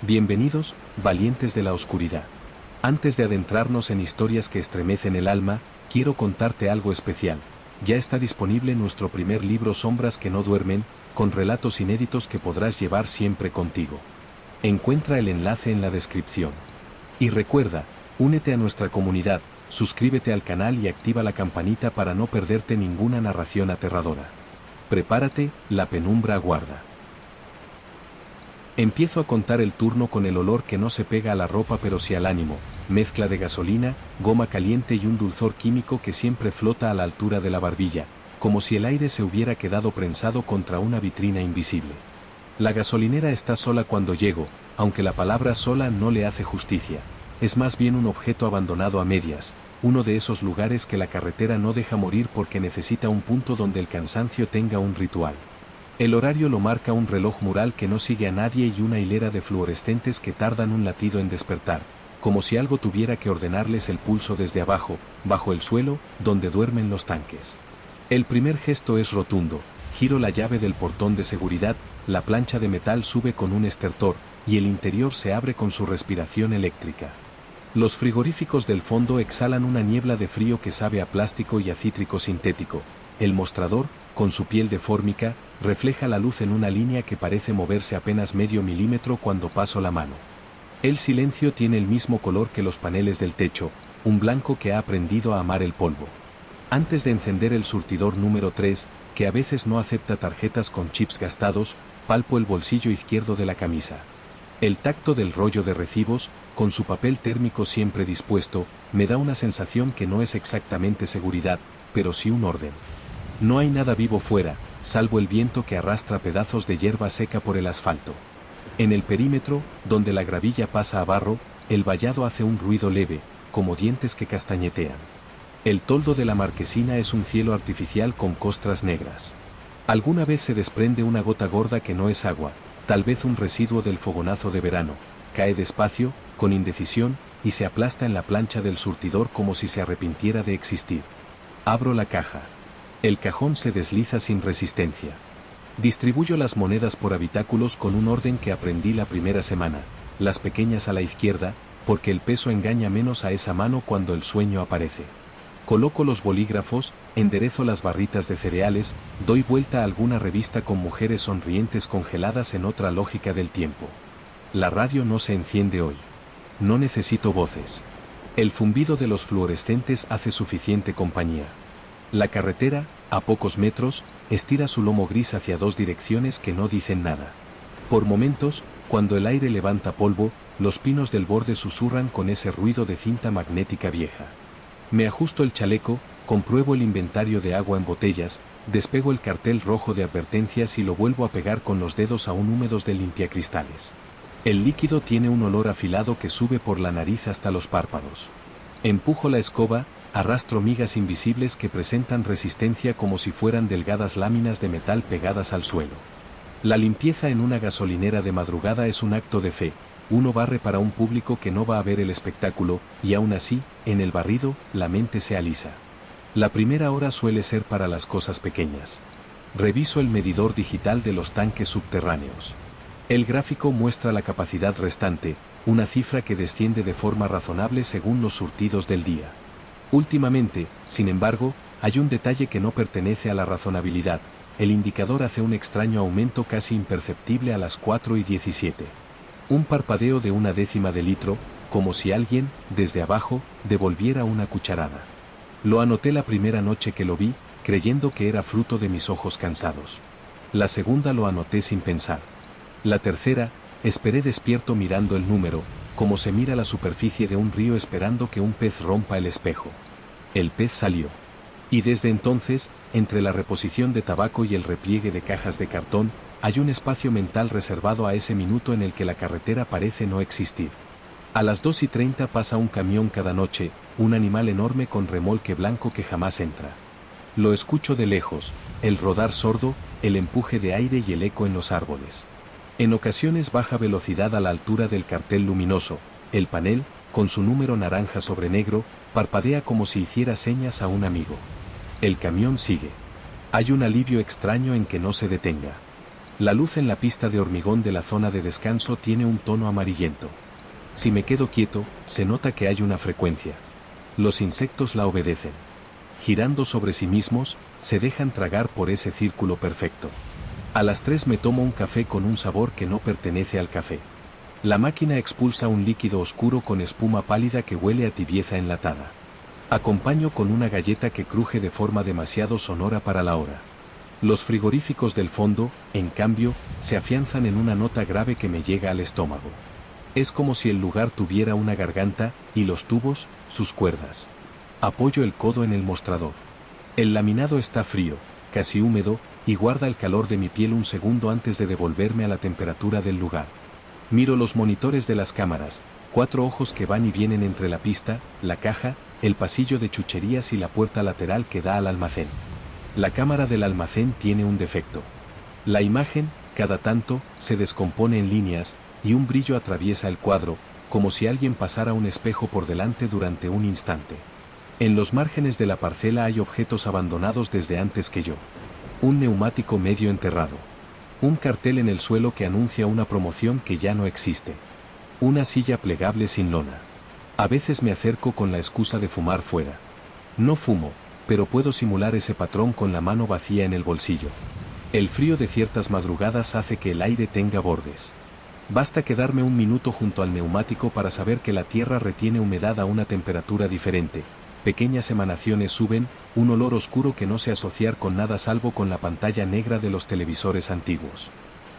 Bienvenidos, valientes de la oscuridad. Antes de adentrarnos en historias que estremecen el alma, quiero contarte algo especial. Ya está disponible nuestro primer libro Sombras que no duermen, con relatos inéditos que podrás llevar siempre contigo. Encuentra el enlace en la descripción. Y recuerda, únete a nuestra comunidad, suscríbete al canal y activa la campanita para no perderte ninguna narración aterradora. Prepárate, la penumbra aguarda. Empiezo a contar el turno con el olor que no se pega a la ropa pero sí al ánimo, mezcla de gasolina, goma caliente y un dulzor químico que siempre flota a la altura de la barbilla, como si el aire se hubiera quedado prensado contra una vitrina invisible. La gasolinera está sola cuando llego, aunque la palabra sola no le hace justicia, es más bien un objeto abandonado a medias, uno de esos lugares que la carretera no deja morir porque necesita un punto donde el cansancio tenga un ritual. El horario lo marca un reloj mural que no sigue a nadie y una hilera de fluorescentes que tardan un latido en despertar, como si algo tuviera que ordenarles el pulso desde abajo, bajo el suelo, donde duermen los tanques. El primer gesto es rotundo, giro la llave del portón de seguridad, la plancha de metal sube con un estertor, y el interior se abre con su respiración eléctrica. Los frigoríficos del fondo exhalan una niebla de frío que sabe a plástico y a cítrico sintético. El mostrador, con su piel de fórmica, refleja la luz en una línea que parece moverse apenas medio milímetro cuando paso la mano. El silencio tiene el mismo color que los paneles del techo, un blanco que ha aprendido a amar el polvo. Antes de encender el surtidor número 3, que a veces no acepta tarjetas con chips gastados, palpo el bolsillo izquierdo de la camisa. El tacto del rollo de recibos, con su papel térmico siempre dispuesto, me da una sensación que no es exactamente seguridad, pero sí un orden. No hay nada vivo fuera, salvo el viento que arrastra pedazos de hierba seca por el asfalto. En el perímetro, donde la gravilla pasa a barro, el vallado hace un ruido leve, como dientes que castañetean. El toldo de la marquesina es un cielo artificial con costras negras. Alguna vez se desprende una gota gorda que no es agua, tal vez un residuo del fogonazo de verano, cae despacio, con indecisión, y se aplasta en la plancha del surtidor como si se arrepintiera de existir. Abro la caja. El cajón se desliza sin resistencia. Distribuyo las monedas por habitáculos con un orden que aprendí la primera semana, las pequeñas a la izquierda, porque el peso engaña menos a esa mano cuando el sueño aparece. Coloco los bolígrafos, enderezo las barritas de cereales, doy vuelta a alguna revista con mujeres sonrientes congeladas en otra lógica del tiempo. La radio no se enciende hoy. No necesito voces. El zumbido de los fluorescentes hace suficiente compañía. La carretera, a pocos metros, estira su lomo gris hacia dos direcciones que no dicen nada. Por momentos, cuando el aire levanta polvo, los pinos del borde susurran con ese ruido de cinta magnética vieja. Me ajusto el chaleco, compruebo el inventario de agua en botellas, despego el cartel rojo de advertencias y lo vuelvo a pegar con los dedos aún húmedos de limpiacristales. El líquido tiene un olor afilado que sube por la nariz hasta los párpados. Empujo la escoba, arrastro migas invisibles que presentan resistencia como si fueran delgadas láminas de metal pegadas al suelo. La limpieza en una gasolinera de madrugada es un acto de fe. Uno barre para un público que no va a ver el espectáculo, y aún así, en el barrido, la mente se alisa. La primera hora suele ser para las cosas pequeñas. Reviso el medidor digital de los tanques subterráneos. El gráfico muestra la capacidad restante, una cifra que desciende de forma razonable según los surtidos del día. Últimamente, sin embargo, hay un detalle que no pertenece a la razonabilidad. El indicador hace un extraño aumento casi imperceptible a las 4:17. Un parpadeo de una décima de litro, como si alguien, desde abajo, devolviera una cucharada. Lo anoté la primera noche que lo vi, creyendo que era fruto de mis ojos cansados. La segunda lo anoté sin pensar. La tercera, esperé despierto mirando el número, como se mira la superficie de un río esperando que un pez rompa el espejo. El pez salió. Y desde entonces, entre la reposición de tabaco y el repliegue de cajas de cartón, hay un espacio mental reservado a ese minuto en el que la carretera parece no existir. A las 2:30 pasa un camión cada noche, un animal enorme con remolque blanco que jamás entra. Lo escucho de lejos, el rodar sordo, el empuje de aire y el eco en los árboles. En ocasiones baja velocidad a la altura del cartel luminoso, el panel, con su número naranja sobre negro, parpadea como si hiciera señas a un amigo. El camión sigue. Hay un alivio extraño en que no se detenga. La luz en la pista de hormigón de la zona de descanso tiene un tono amarillento. Si me quedo quieto, se nota que hay una frecuencia. Los insectos la obedecen. Girando sobre sí mismos, se dejan tragar por ese círculo perfecto. A las 3 me tomo un café con un sabor que no pertenece al café. La máquina expulsa un líquido oscuro con espuma pálida que huele a tibieza enlatada. Acompaño con una galleta que cruje de forma demasiado sonora para la hora. Los frigoríficos del fondo, en cambio, se afianzan en una nota grave que me llega al estómago. Es como si el lugar tuviera una garganta, y los tubos, sus cuerdas. Apoyo el codo en el mostrador. El laminado está frío, casi húmedo, y guarda el calor de mi piel un segundo antes de devolverme a la temperatura del lugar. Miro los monitores de las cámaras, 4 ojos que van y vienen entre la pista, la caja, el pasillo de chucherías y la puerta lateral que da al almacén. La cámara del almacén tiene un defecto. La imagen, cada tanto, se descompone en líneas, y un brillo atraviesa el cuadro, como si alguien pasara un espejo por delante durante un instante. En los márgenes de la parcela hay objetos abandonados desde antes que yo. Un neumático medio enterrado. Un cartel en el suelo que anuncia una promoción que ya no existe. Una silla plegable sin lona. A veces me acerco con la excusa de fumar fuera. No fumo, pero puedo simular ese patrón con la mano vacía en el bolsillo. El frío de ciertas madrugadas hace que el aire tenga bordes. Basta quedarme un minuto junto al neumático para saber que la tierra retiene humedad a una temperatura diferente. Pequeñas emanaciones suben, un olor oscuro que no sé asociar con nada salvo con la pantalla negra de los televisores antiguos.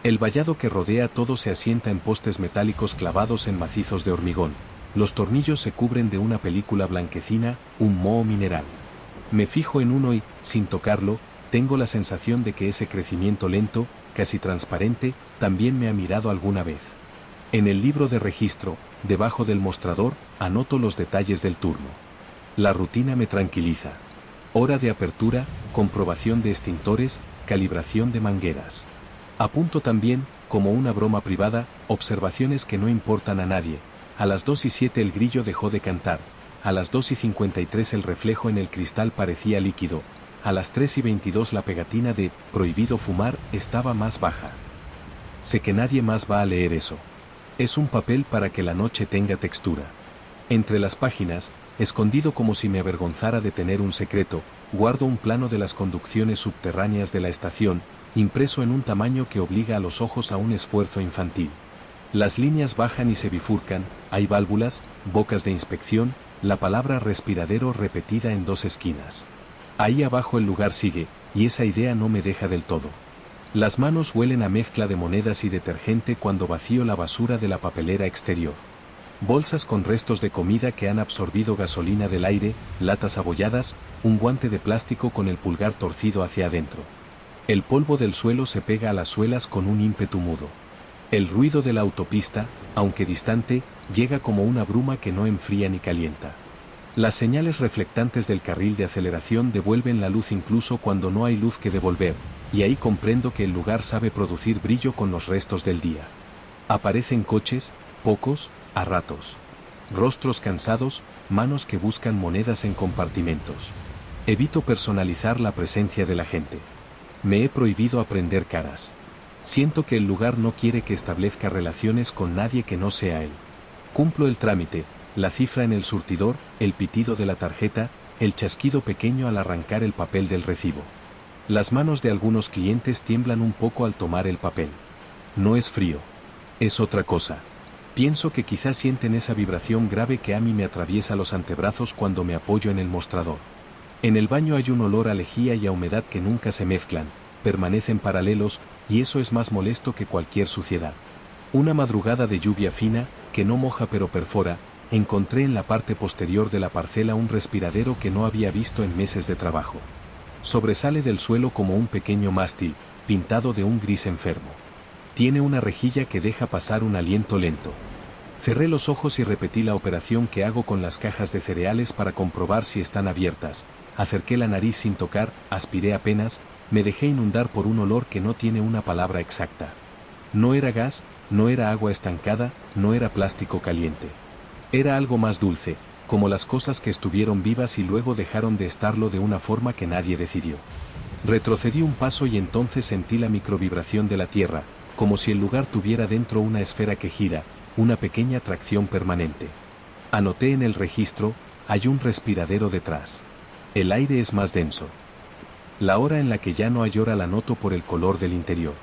El vallado que rodea todo se asienta en postes metálicos clavados en macizos de hormigón. Los tornillos se cubren de una película blanquecina, un moho mineral. Me fijo en uno y, sin tocarlo, tengo la sensación de que ese crecimiento lento, casi transparente, también me ha mirado alguna vez. En el libro de registro, debajo del mostrador, anoto los detalles del turno. La rutina me tranquiliza. Hora de apertura, comprobación de extintores, calibración de mangueras. Apunto también, como una broma privada, observaciones que no importan a nadie. A las 2:07 el grillo dejó de cantar. A las 2:53 el reflejo en el cristal parecía líquido. A las 3:22 la pegatina de «Prohibido fumar» estaba más baja. Sé que nadie más va a leer eso. Es un papel para que la noche tenga textura. Entre las páginas, escondido como si me avergonzara de tener un secreto, guardo un plano de las conducciones subterráneas de la estación, impreso en un tamaño que obliga a los ojos a un esfuerzo infantil. Las líneas bajan y se bifurcan, hay válvulas, bocas de inspección, la palabra respiradero repetida en 2 esquinas. Ahí abajo el lugar sigue, y esa idea no me deja del todo. Las manos huelen a mezcla de monedas y detergente cuando vacío la basura de la papelera exterior. Bolsas con restos de comida que han absorbido gasolina del aire, latas abolladas, un guante de plástico con el pulgar torcido hacia adentro. El polvo del suelo se pega a las suelas con un ímpetu mudo. El ruido de la autopista, aunque distante, llega como una bruma que no enfría ni calienta. Las señales reflectantes del carril de aceleración devuelven la luz incluso cuando no hay luz que devolver, y ahí comprendo que el lugar sabe producir brillo con los restos del día. Aparecen coches, pocos, a ratos. Rostros cansados, manos que buscan monedas en compartimentos. Evito personalizar la presencia de la gente. Me he prohibido aprender caras. Siento que el lugar no quiere que establezca relaciones con nadie que no sea él. Cumplo el trámite, la cifra en el surtidor, el pitido de la tarjeta, el chasquido pequeño al arrancar el papel del recibo. Las manos de algunos clientes tiemblan un poco al tomar el papel. No es frío. Es otra cosa. Pienso que quizás sienten esa vibración grave que a mí me atraviesa los antebrazos cuando me apoyo en el mostrador. En el baño hay un olor a lejía y a humedad que nunca se mezclan, permanecen paralelos, y eso es más molesto que cualquier suciedad. Una madrugada de lluvia fina, que no moja pero perfora, encontré en la parte posterior de la parcela un respiradero que no había visto en meses de trabajo. Sobresale del suelo como un pequeño mástil, pintado de un gris enfermo. Tiene una rejilla que deja pasar un aliento lento. Cerré los ojos y repetí la operación que hago con las cajas de cereales para comprobar si están abiertas. Acerqué la nariz sin tocar, aspiré apenas, me dejé inundar por un olor que no tiene una palabra exacta. No era gas, no era agua estancada, no era plástico caliente. Era algo más dulce, como las cosas que estuvieron vivas y luego dejaron de estarlo de una forma que nadie decidió. Retrocedí un paso y entonces sentí la microvibración de la tierra, como si el lugar tuviera dentro una esfera que gira, una pequeña tracción permanente. Anoté en el registro, hay un respiradero detrás. El aire es más denso. La hora en la que ya no hay hora la noto por el color del interior.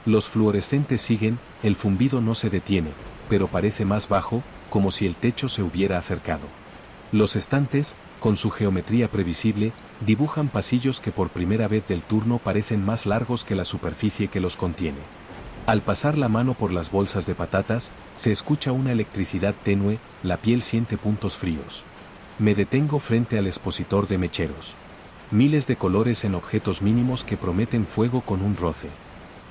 Los fluorescentes siguen, el zumbido no se detiene, pero parece más bajo, como si el techo se hubiera acercado. Los estantes, con su geometría previsible, dibujan pasillos que por primera vez del turno parecen más largos que la superficie que los contiene. Al pasar la mano por las bolsas de patatas, se escucha una electricidad tenue, la piel siente puntos fríos. Me detengo frente al expositor de mecheros. Miles de colores en objetos mínimos que prometen fuego con un roce.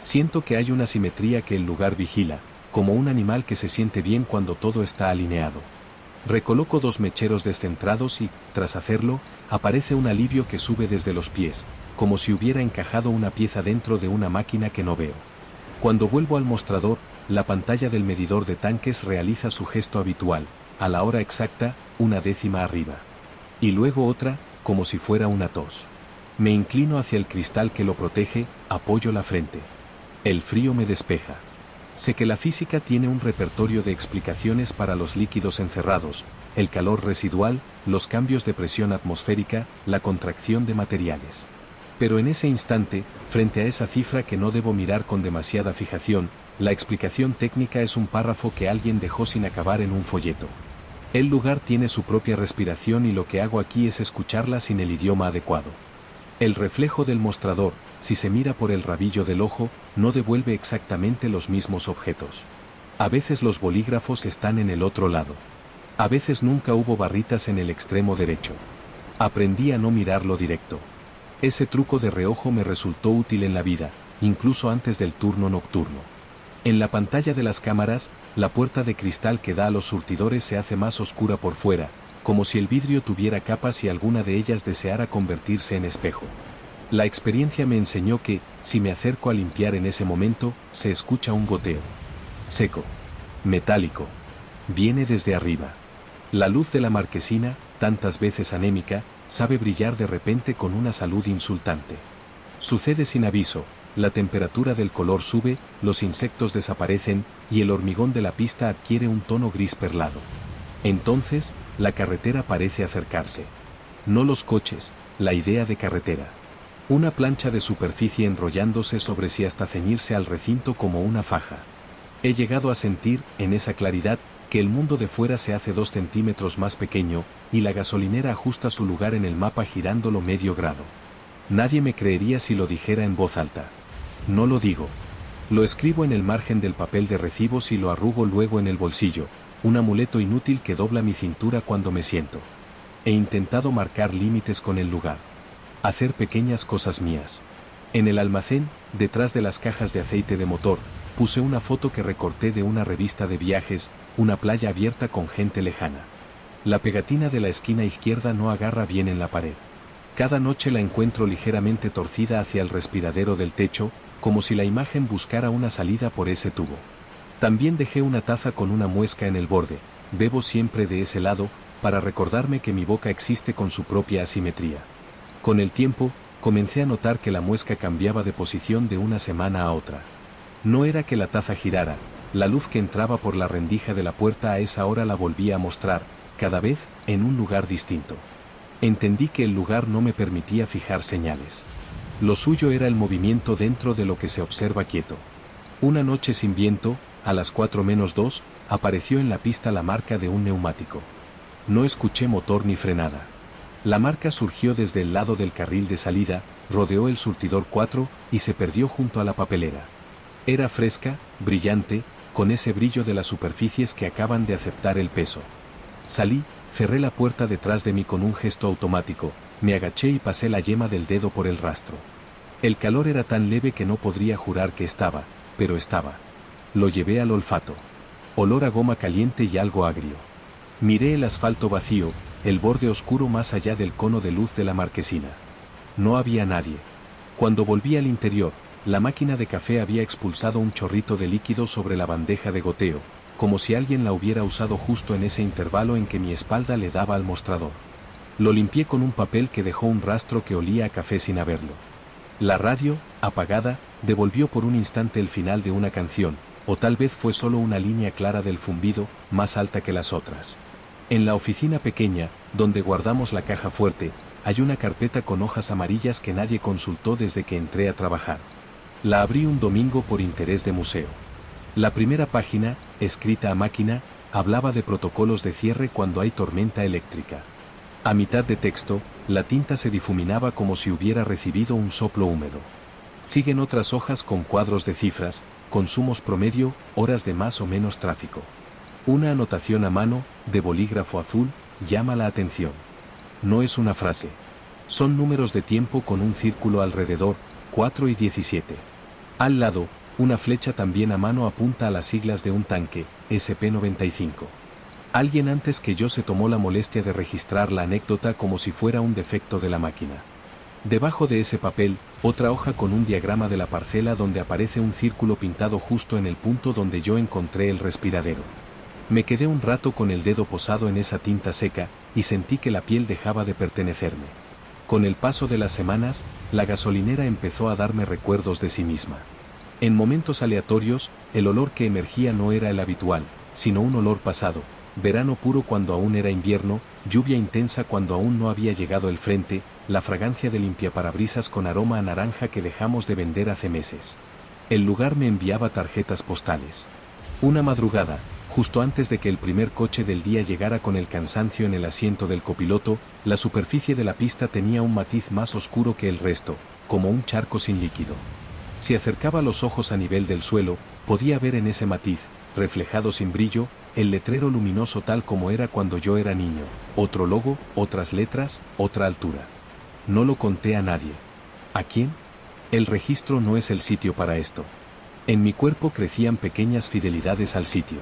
Siento que hay una simetría que el lugar vigila, como un animal que se siente bien cuando todo está alineado. Recoloco 2 mecheros descentrados y, tras hacerlo, aparece un alivio que sube desde los pies, como si hubiera encajado una pieza dentro de una máquina que no veo. Cuando vuelvo al mostrador, la pantalla del medidor de tanques realiza su gesto habitual, a la hora exacta, 1/10 arriba. Y luego otra, como si fuera una tos. Me inclino hacia el cristal que lo protege, apoyo la frente. El frío me despeja. Sé que la física tiene un repertorio de explicaciones para los líquidos encerrados, el calor residual, los cambios de presión atmosférica, la contracción de materiales. Pero en ese instante, frente a esa cifra que no debo mirar con demasiada fijación, la explicación técnica es un párrafo que alguien dejó sin acabar en un folleto. El lugar tiene su propia respiración y lo que hago aquí es escucharla sin el idioma adecuado. El reflejo del mostrador, si se mira por el rabillo del ojo, no devuelve exactamente los mismos objetos. A veces los bolígrafos están en el otro lado. A veces nunca hubo barritas en el extremo derecho. Aprendí a no mirarlo directo. Ese truco de reojo me resultó útil en la vida, incluso antes del turno nocturno. En la pantalla de las cámaras, la puerta de cristal que da a los surtidores se hace más oscura por fuera, como si el vidrio tuviera capas y alguna de ellas deseara convertirse en espejo. La experiencia me enseñó que, si me acerco a limpiar en ese momento, se escucha un goteo. Seco. Metálico. Viene desde arriba. La luz de la marquesina, tantas veces anémica, sabe brillar de repente con una salud insultante. Sucede sin aviso, la temperatura del color sube, los insectos desaparecen, y el hormigón de la pista adquiere un tono gris perlado. Entonces, la carretera parece acercarse. No los coches, la idea de carretera. Una plancha de superficie enrollándose sobre sí hasta ceñirse al recinto como una faja. He llegado a sentir, en esa claridad, que el mundo de fuera se hace 2 centímetros más pequeño, y la gasolinera ajusta su lugar en el mapa girándolo medio grado. Nadie me creería si lo dijera en voz alta. No lo digo. Lo escribo en el margen del papel de recibos y lo arrugo luego en el bolsillo, un amuleto inútil que dobla mi cintura cuando me siento. He intentado marcar límites con el lugar. Hacer pequeñas cosas mías. En el almacén, detrás de las cajas de aceite de motor, puse una foto que recorté de una revista de viajes, una playa abierta con gente lejana. La pegatina de la esquina izquierda no agarra bien en la pared. Cada noche la encuentro ligeramente torcida hacia el respiradero del techo, como si la imagen buscara una salida por ese tubo. También dejé una taza con una muesca en el borde, bebo siempre de ese lado, para recordarme que mi boca existe con su propia asimetría. Con el tiempo, comencé a notar que la muesca cambiaba de posición de una semana a otra. No era que la taza girara, la luz que entraba por la rendija de la puerta a esa hora la volvía a mostrar, cada vez, en un lugar distinto. Entendí que el lugar no me permitía fijar señales. Lo suyo era el movimiento dentro de lo que se observa quieto. Una noche sin viento, a las 4:02, apareció en la pista la marca de un neumático. No escuché motor ni frenada. La marca surgió desde el lado del carril de salida, rodeó el surtidor 4 y se perdió junto a la papelera. Era fresca, brillante, con ese brillo de las superficies que acaban de aceptar el peso. Salí, cerré la puerta detrás de mí con un gesto automático, me agaché y pasé la yema del dedo por el rastro. El calor era tan leve que no podría jurar que estaba, pero estaba. Lo llevé al olfato. Olor a goma caliente y algo agrio. Miré el asfalto vacío, el borde oscuro más allá del cono de luz de la marquesina. No había nadie. Cuando volví al interior, la máquina de café había expulsado un chorrito de líquido sobre la bandeja de goteo, como si alguien la hubiera usado justo en ese intervalo en que mi espalda le daba al mostrador. Lo limpié con un papel que dejó un rastro que olía a café sin haberlo. La radio, apagada, devolvió por un instante el final de una canción, o tal vez fue solo una línea clara del zumbido, más alta que las otras. En la oficina pequeña, donde guardamos la caja fuerte, hay una carpeta con hojas amarillas que nadie consultó desde que entré a trabajar. La abrí un domingo por interés de museo. La primera página, escrita a máquina, hablaba de protocolos de cierre cuando hay tormenta eléctrica. A mitad de texto, la tinta se difuminaba como si hubiera recibido un soplo húmedo. Siguen otras hojas con cuadros de cifras, consumos promedio, horas de más o menos tráfico. Una anotación a mano, de bolígrafo azul, llama la atención. No es una frase. Son números de tiempo con un círculo alrededor, 4 y 17. Al lado, una flecha también a mano apunta a las siglas de un tanque, SP-95. Alguien antes que yo se tomó la molestia de registrar la anécdota como si fuera un defecto de la máquina. Debajo de ese papel, otra hoja con un diagrama de la parcela donde aparece un círculo pintado justo en el punto donde yo encontré el respiradero. Me quedé un rato con el dedo posado en esa tinta seca, y sentí que la piel dejaba de pertenecerme. Con el paso de las semanas, la gasolinera empezó a darme recuerdos de sí misma. En momentos aleatorios, el olor que emergía no era el habitual, sino un olor pasado, verano puro cuando aún era invierno, lluvia intensa cuando aún no había llegado el frente, la fragancia de limpiaparabrisas con aroma a naranja que dejamos de vender hace meses. El lugar me enviaba tarjetas postales. Una madrugada, justo antes de que el primer coche del día llegara con el cansancio en el asiento del copiloto, la superficie de la pista tenía un matiz más oscuro que el resto, como un charco sin líquido. Si acercaba los ojos a nivel del suelo, podía ver en ese matiz, reflejado sin brillo, el letrero luminoso tal como era cuando yo era niño, otro logo, otras letras, otra altura. No lo conté a nadie. ¿A quién? El registro no es el sitio para esto. En mi cuerpo crecían pequeñas fidelidades al sitio.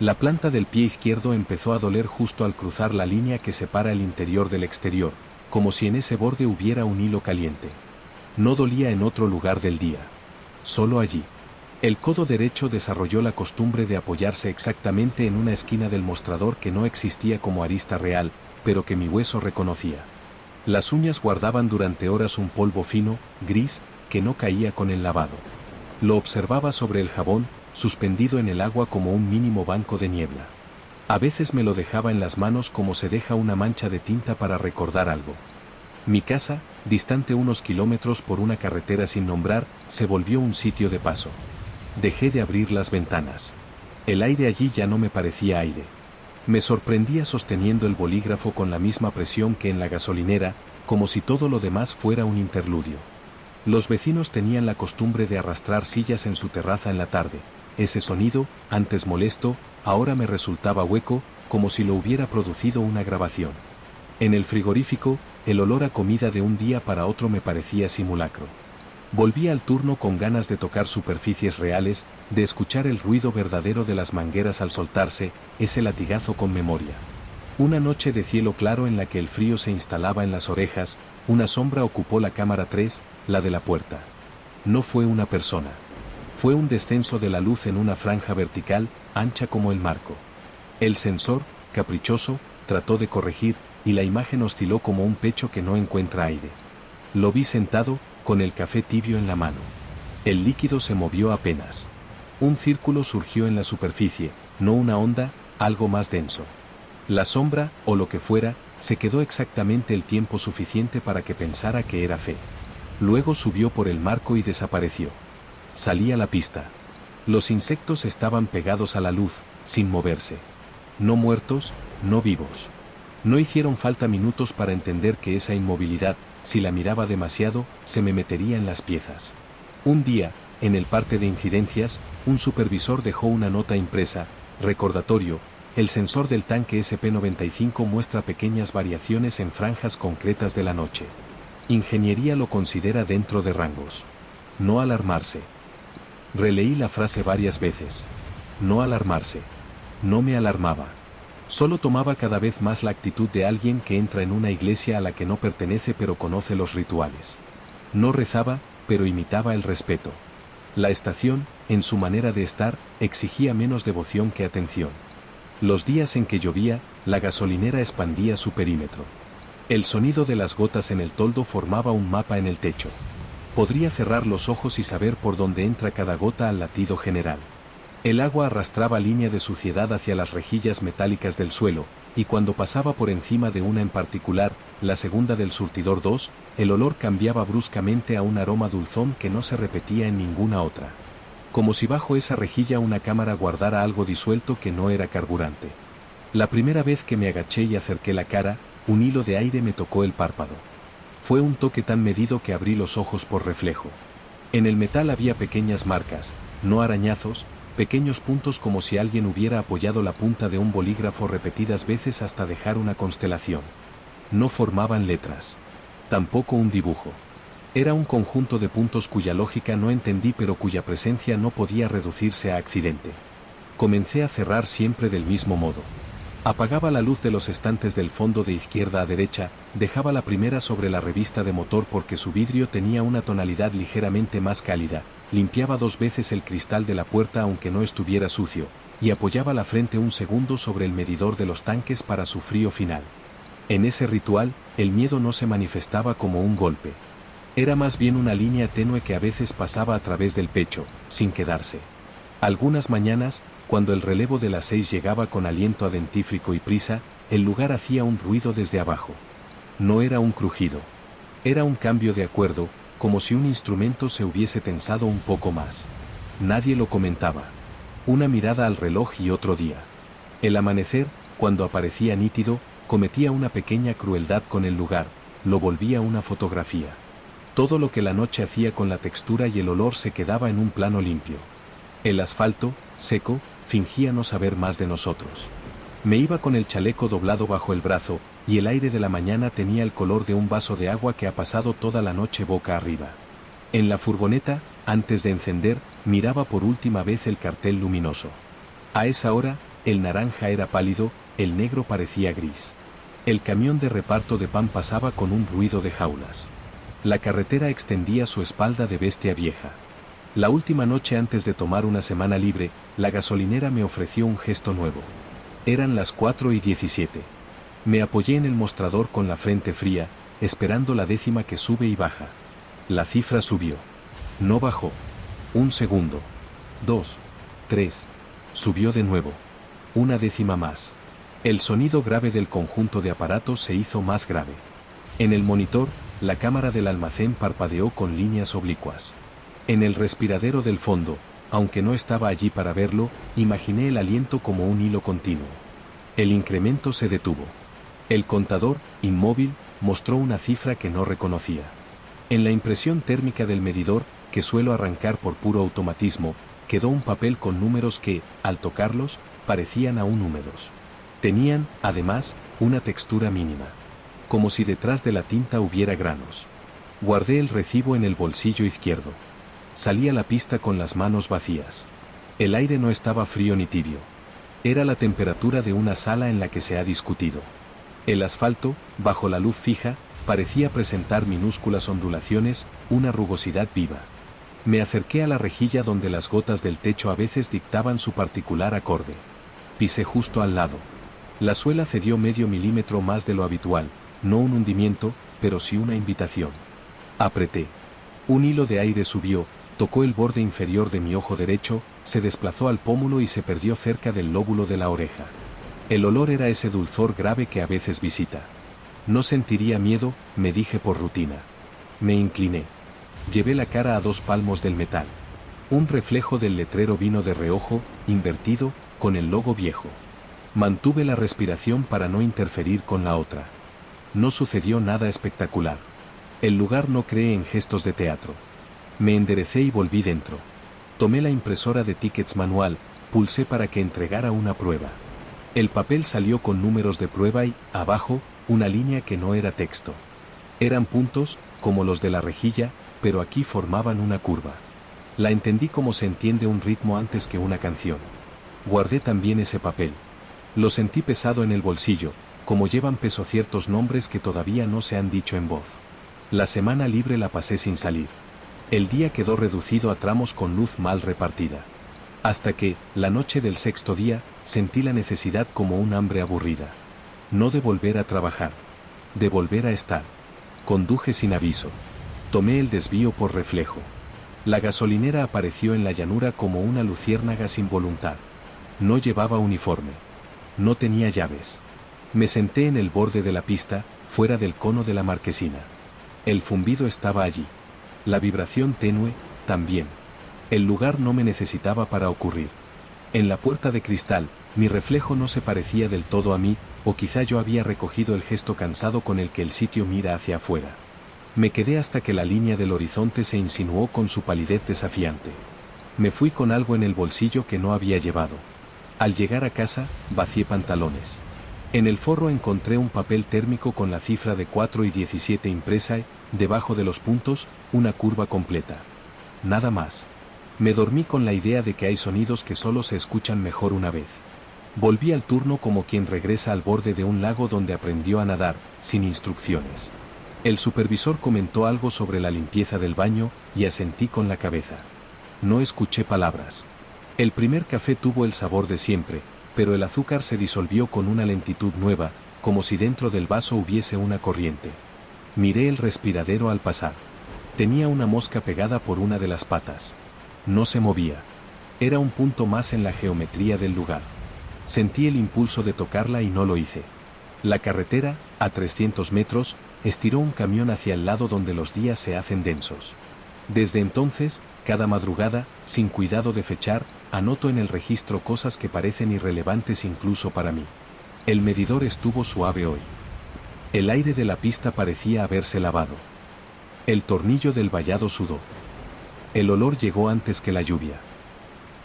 La planta del pie izquierdo empezó a doler justo al cruzar la línea que separa el interior del exterior, como si en ese borde hubiera un hilo caliente. No dolía en otro lugar del día. Solo allí. El codo derecho desarrolló la costumbre de apoyarse exactamente en una esquina del mostrador que no existía como arista real, pero que mi hueso reconocía. Las uñas guardaban durante horas un polvo fino, gris, que no caía con el lavado. Lo observaba sobre el jabón, suspendido en el agua como un mínimo banco de niebla. A veces me lo dejaba en las manos como se deja una mancha de tinta para recordar algo. Mi casa, distante unos kilómetros por una carretera sin nombrar, se volvió un sitio de paso. Dejé de abrir las ventanas. El aire allí ya no me parecía aire. Me sorprendía sosteniendo el bolígrafo con la misma presión que en la gasolinera, como si todo lo demás fuera un interludio. Los vecinos tenían la costumbre de arrastrar sillas en su terraza en la tarde. Ese sonido, antes molesto, ahora me resultaba hueco, como si lo hubiera producido una grabación. En el frigorífico, el olor a comida de un día para otro me parecía simulacro. Volví al turno con ganas de tocar superficies reales, de escuchar el ruido verdadero de las mangueras al soltarse, ese latigazo con memoria. Una noche de cielo claro en la que el frío se instalaba en las orejas, una sombra ocupó la cámara 3, la de la puerta. No fue una persona. Fue un descenso de la luz en una franja vertical, ancha como el marco. El sensor, caprichoso, trató de corregir, y la imagen osciló como un pecho que no encuentra aire. Lo vi sentado, con el café tibio en la mano. El líquido se movió apenas. Un círculo surgió en la superficie, no una onda, algo más denso. La sombra, o lo que fuera, se quedó exactamente el tiempo suficiente para que pensara que era fe. Luego subió por el marco y desapareció. Salí a la pista. Los insectos estaban pegados a la luz, sin moverse. No muertos, no vivos. No hicieron falta minutos para entender que esa inmovilidad, si la miraba demasiado, se me metería en las piezas. Un día, en el parte de incidencias, un supervisor dejó una nota impresa, recordatorio, el sensor del tanque SP-95 muestra pequeñas variaciones en franjas concretas de la noche. Ingeniería lo considera dentro de rangos. No alarmarse. Releí la frase varias veces. No alarmarse. No me alarmaba. Solo tomaba cada vez más la actitud de alguien que entra en una iglesia a la que no pertenece pero conoce los rituales. No rezaba, pero imitaba el respeto. La estación, en su manera de estar, exigía menos devoción que atención. Los días en que llovía, la gasolinera expandía su perímetro. El sonido de las gotas en el toldo formaba un mapa en el techo. Podría cerrar los ojos y saber por dónde entra cada gota al latido general. El agua arrastraba línea de suciedad hacia las rejillas metálicas del suelo, y cuando pasaba por encima de una en particular, la segunda del surtidor 2, el olor cambiaba bruscamente a un aroma dulzón que no se repetía en ninguna otra. Como si bajo esa rejilla una cámara guardara algo disuelto que no era carburante. La primera vez que me agaché y acerqué la cara, un hilo de aire me tocó el párpado. Fue un toque tan medido que abrí los ojos por reflejo. En el metal había pequeñas marcas, no arañazos, pequeños puntos como si alguien hubiera apoyado la punta de un bolígrafo repetidas veces hasta dejar una constelación. No formaban letras. Tampoco un dibujo. Era un conjunto de puntos cuya lógica no entendí pero cuya presencia no podía reducirse a accidente. Comencé a cerrar siempre del mismo modo. Apagaba la luz de los estantes del fondo de izquierda a derecha, dejaba la primera sobre la revista de motor porque su vidrio tenía una tonalidad ligeramente más cálida, limpiaba 2 veces el cristal de la puerta aunque no estuviera sucio, y apoyaba la frente un segundo sobre el medidor de los tanques para su frío final. En ese ritual, el miedo no se manifestaba como un golpe. Era más bien una línea tenue que a veces pasaba a través del pecho, sin quedarse. Algunas mañanas, cuando el relevo de las 6 llegaba con aliento a dentífrico y prisa, el lugar hacía un ruido desde abajo. No era un crujido. Era un cambio de acuerdo, como si un instrumento se hubiese tensado un poco más. Nadie lo comentaba. Una mirada al reloj y otro día. El amanecer, cuando aparecía nítido, cometía una pequeña crueldad con el lugar, lo volvía una fotografía. Todo lo que la noche hacía con la textura y el olor se quedaba en un plano limpio. El asfalto, seco, fingía no saber más de nosotros. Me iba con el chaleco doblado bajo el brazo, y el aire de la mañana tenía el color de un vaso de agua que ha pasado toda la noche boca arriba. En la furgoneta, antes de encender, miraba por última vez el cartel luminoso. A esa hora, el naranja era pálido, el negro parecía gris. El camión de reparto de pan pasaba con un ruido de jaulas. La carretera extendía su espalda de bestia vieja. La última noche antes de tomar una semana libre, la gasolinera me ofreció un gesto nuevo. Eran las 4:17. Me apoyé en el mostrador con la frente fría, esperando la décima que sube y baja. La cifra subió. No bajó. 1 segundo. 2. 3. Subió de nuevo. Una décima más. El sonido grave del conjunto de aparatos se hizo más grave. En el monitor, la cámara del almacén parpadeó con líneas oblicuas. En el respiradero del fondo, aunque no estaba allí para verlo, imaginé el aliento como un hilo continuo. El incremento se detuvo. El contador, inmóvil, mostró una cifra que no reconocía. En la impresión térmica del medidor, que suelo arrancar por puro automatismo, quedó un papel con números que, al tocarlos, parecían aún húmedos. Tenían, además, una textura mínima. Como si detrás de la tinta hubiera granos. Guardé el recibo en el bolsillo izquierdo. Salí a la pista con las manos vacías. El aire no estaba frío ni tibio. Era la temperatura de una sala en la que se ha discutido. El asfalto, bajo la luz fija, parecía presentar minúsculas ondulaciones, una rugosidad viva. Me acerqué a la rejilla donde las gotas del techo a veces dictaban su particular acorde. Pisé justo al lado. La suela cedió medio milímetro más de lo habitual, no un hundimiento, pero sí una invitación. Apreté. Un hilo de aire subió, tocó el borde inferior de mi ojo derecho, se desplazó al pómulo y se perdió cerca del lóbulo de la oreja. El olor era ese dulzor grave que a veces visita. No sentiría miedo, me dije por rutina. Me incliné. Llevé la cara a 2 palmos del metal. Un reflejo del letrero vino de reojo, invertido, con el logo viejo. Mantuve la respiración para no interferir con la otra. No sucedió nada espectacular. El lugar no cree en gestos de teatro. Me enderecé y volví dentro. Tomé la impresora de tickets manual, pulsé para que entregara una prueba. El papel salió con números de prueba y, abajo, una línea que no era texto. Eran puntos, como los de la rejilla, pero aquí formaban una curva. La entendí como se entiende un ritmo antes que una canción. Guardé también ese papel. Lo sentí pesado en el bolsillo, como llevan peso ciertos nombres que todavía no se han dicho en voz. La semana libre la pasé sin salir. El día quedó reducido a tramos con luz mal repartida. Hasta que, la noche del 6.º día, sentí la necesidad como un hambre aburrida. No de volver a trabajar. De volver a estar. Conduje sin aviso. Tomé el desvío por reflejo. La gasolinera apareció en la llanura como una luciérnaga sin voluntad. No llevaba uniforme. No tenía llaves. Me senté en el borde de la pista, fuera del cono de la marquesina. El zumbido estaba allí. La vibración tenue, también. El lugar no me necesitaba para ocurrir. En la puerta de cristal, mi reflejo no se parecía del todo a mí, o quizá yo había recogido el gesto cansado con el que el sitio mira hacia afuera. Me quedé hasta que la línea del horizonte se insinuó con su palidez desafiante. Me fui con algo en el bolsillo que no había llevado. Al llegar a casa, vacié pantalones. En el forro encontré un papel térmico con la cifra de 4 y 17 impresa y, debajo de los puntos, una curva completa. Nada más. Me dormí con la idea de que hay sonidos que solo se escuchan mejor una vez. Volví al turno como quien regresa al borde de un lago donde aprendió a nadar, sin instrucciones. El supervisor comentó algo sobre la limpieza del baño, y asentí con la cabeza. No escuché palabras. El primer café tuvo el sabor de siempre, pero el azúcar se disolvió con una lentitud nueva, como si dentro del vaso hubiese una corriente. Miré el respiradero al pasar. Tenía una mosca pegada por una de las patas. No se movía. Era un punto más en la geometría del lugar. Sentí el impulso de tocarla y no lo hice. La carretera, a 300 metros, estiró un camión hacia el lado donde los días se hacen densos. Desde entonces, cada madrugada, sin cuidado de fechar, anoto en el registro cosas que parecen irrelevantes incluso para mí. El medidor estuvo suave hoy. El aire de la pista parecía haberse lavado. El tornillo del vallado sudó. El olor llegó antes que la lluvia.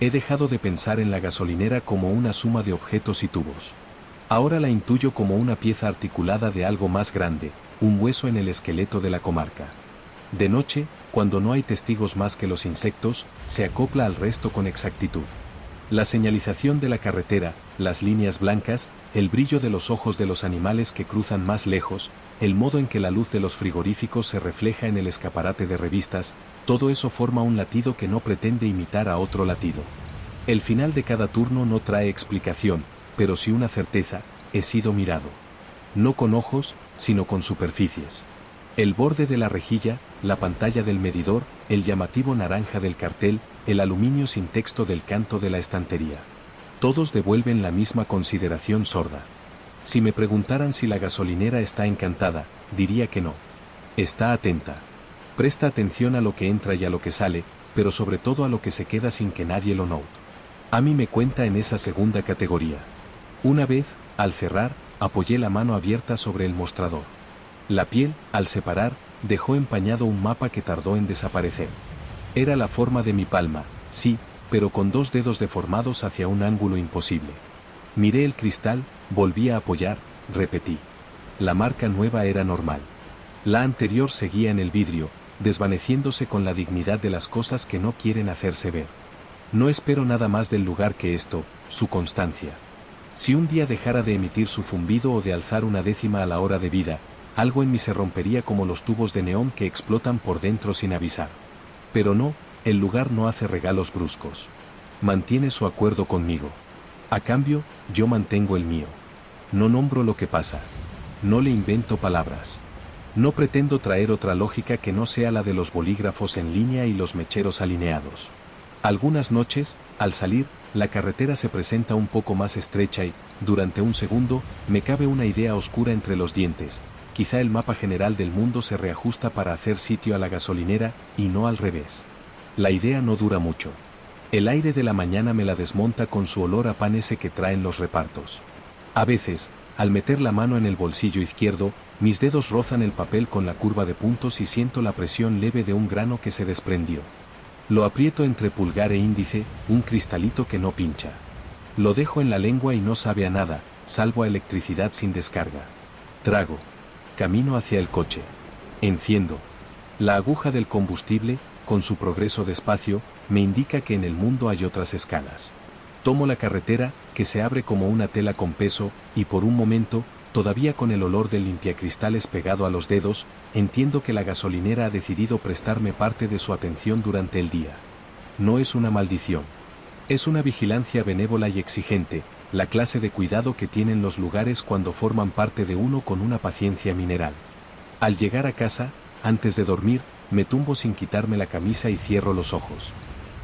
He dejado de pensar en la gasolinera como una suma de objetos y tubos. Ahora la intuyo como una pieza articulada de algo más grande, un hueso en el esqueleto de la comarca. De noche, cuando no hay testigos más que los insectos, se acopla al resto con exactitud. La señalización de la carretera, las líneas blancas, el brillo de los ojos de los animales que cruzan más lejos, el modo en que la luz de los frigoríficos se refleja en el escaparate de revistas, todo eso forma un latido que no pretende imitar a otro latido. El final de cada turno no trae explicación, pero sí una certeza: he sido mirado. No con ojos, sino con superficies. El borde de la rejilla, la pantalla del medidor, el llamativo naranja del cartel, el aluminio sin texto del canto de la estantería. Todos devuelven la misma consideración sorda. Si me preguntaran si la gasolinera está encantada, diría que no. Está atenta. Presta atención a lo que entra y a lo que sale, pero sobre todo a lo que se queda sin que nadie lo note. A mí me cuenta en esa segunda categoría. Una vez, al cerrar, apoyé la mano abierta sobre el mostrador. La piel, al separar, dejó empañado un mapa que tardó en desaparecer. Era la forma de mi palma, sí, pero con 2 dedos deformados hacia un ángulo imposible. Miré el cristal, volví a apoyar, repetí. La marca nueva era normal. La anterior seguía en el vidrio, desvaneciéndose con la dignidad de las cosas que no quieren hacerse ver. No espero nada más del lugar que esto, su constancia. Si un día dejara de emitir su zumbido o de alzar una décima a la hora de vida, algo en mí se rompería como los tubos de neón que explotan por dentro sin avisar. Pero no, el lugar no hace regalos bruscos. Mantiene su acuerdo conmigo. A cambio, yo mantengo el mío. No nombro lo que pasa. No le invento palabras. No pretendo traer otra lógica que no sea la de los bolígrafos en línea y los mecheros alineados. Algunas noches, al salir, la carretera se presenta un poco más estrecha y, durante un segundo, me cabe una idea oscura entre los dientes. Quizá el mapa general del mundo se reajusta para hacer sitio a la gasolinera, y no al revés. La idea no dura mucho. El aire de la mañana me la desmonta con su olor a pan ese que traen los repartos. A veces, al meter la mano en el bolsillo izquierdo, mis dedos rozan el papel con la curva de puntos y siento la presión leve de un grano que se desprendió. Lo aprieto entre pulgar e índice, un cristalito que no pincha. Lo dejo en la lengua y no sabe a nada, salvo a electricidad sin descarga. Trago. Camino hacia el coche. Enciendo. La aguja del combustible, con su progreso despacio, me indica que en el mundo hay otras escalas. Tomo la carretera, que se abre como una tela con peso, y por un momento, todavía con el olor del limpiacristales pegado a los dedos, entiendo que la gasolinera ha decidido prestarme parte de su atención durante el día. No es una maldición. Es una vigilancia benévola y exigente, la clase de cuidado que tienen los lugares cuando forman parte de uno con una paciencia mineral. Al llegar a casa, antes de dormir, me tumbo sin quitarme la camisa y cierro los ojos.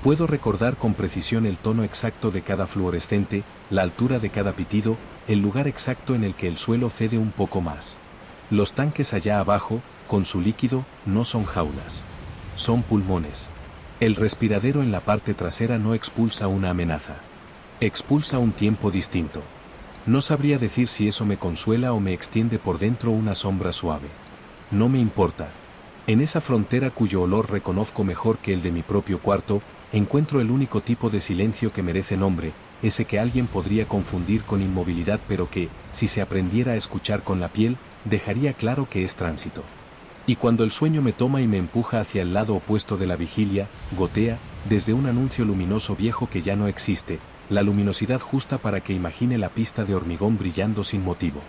Puedo recordar con precisión el tono exacto de cada fluorescente, la altura de cada pitido, el lugar exacto en el que el suelo cede un poco más. Los tanques allá abajo, con su líquido, no son jaulas. Son pulmones. El respiradero en la parte trasera no expulsa una amenaza. Expulsa un tiempo distinto. No sabría decir si eso me consuela o me extiende por dentro una sombra suave. No me importa. En esa frontera cuyo olor reconozco mejor que el de mi propio cuarto, encuentro el único tipo de silencio que merece nombre, ese que alguien podría confundir con inmovilidad pero que, si se aprendiera a escuchar con la piel, dejaría claro que es tránsito. Y cuando el sueño me toma y me empuja hacia el lado opuesto de la vigilia, gotea, desde un anuncio luminoso viejo que ya no existe, la luminosidad justa para que imagine la pista de hormigón brillando sin motivo.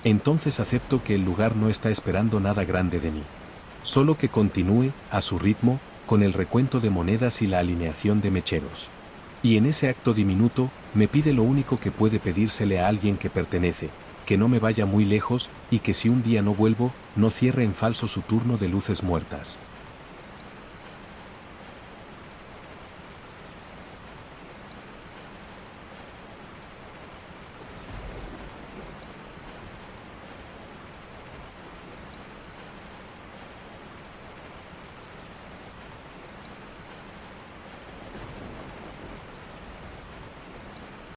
Entonces acepto que el lugar no está esperando nada grande de mí. Solo que continúe, a su ritmo, con el recuento de monedas y la alineación de mecheros. Y en ese acto diminuto, me pide lo único que puede pedírsele a alguien que pertenece, que no me vaya muy lejos, y que si un día no vuelvo, no cierre en falso su turno de luces muertas.